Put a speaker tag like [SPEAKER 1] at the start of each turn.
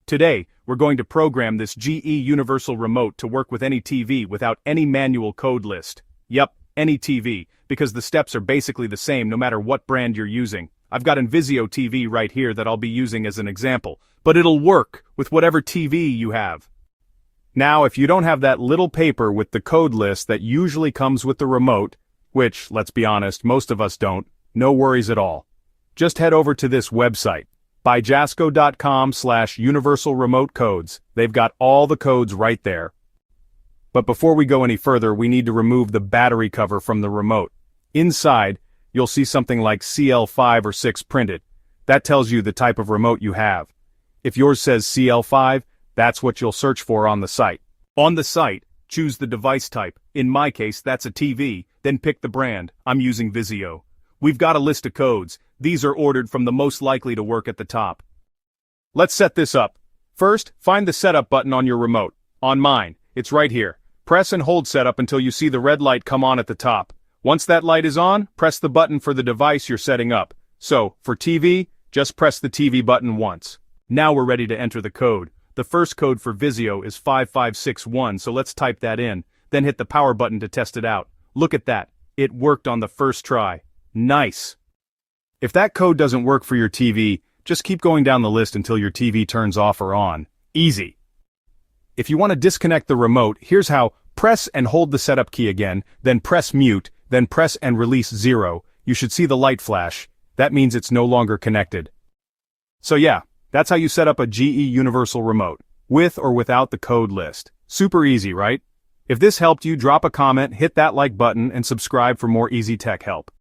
[SPEAKER 1] Today, we're going to program this GE Universal Remote to work with any TV without any manual code list. Yep, any TV, because the steps are basically the same no matter what brand you're using. I've got a Vizio TV right here that I'll be using as an example, but it'll work with whatever TV you have. Now, if you don't have that little paper with the code list that usually comes with the remote, which, let's be honest, most of us don't, no worries at all. Just head over to this website, byjasco.com/universal remote codes. They've got all the codes right there. But before we go any further, we need to remove the battery cover from the remote. Inside, you'll see something like CL5 or 6 printed. That tells you the type of remote you have. If yours says CL5, that's what you'll search for on the site. On the site, choose the device type. In my case, that's a TV, then pick the brand. I'm using Vizio. We've got a list of codes. These are ordered from the most likely to work at the top. Let's set this up. First, find the setup button on your remote. On mine, it's right here. Press and hold setup until you see the red light come on at the top. Once that light is on, press the button for the device you're setting up. So, for TV, just press the TV button once. Now we're ready to enter the code. The first code for Vizio is 5561, so let's type that in, then hit the power button to test it out. Look at that. It worked on the first try. Nice. If that code doesn't work for your TV, just keep going down the list until your TV turns off or on. Easy. If you want to disconnect the remote, here's how. Press and hold the setup key again, then press mute, then press and release 0. You should see the light flash. That means it's no longer connected. So yeah, that's how you set up a GE Universal Remote, with or without the code list. Super easy, right? If this helped you, drop a comment, hit that like button, and subscribe for more easy tech help.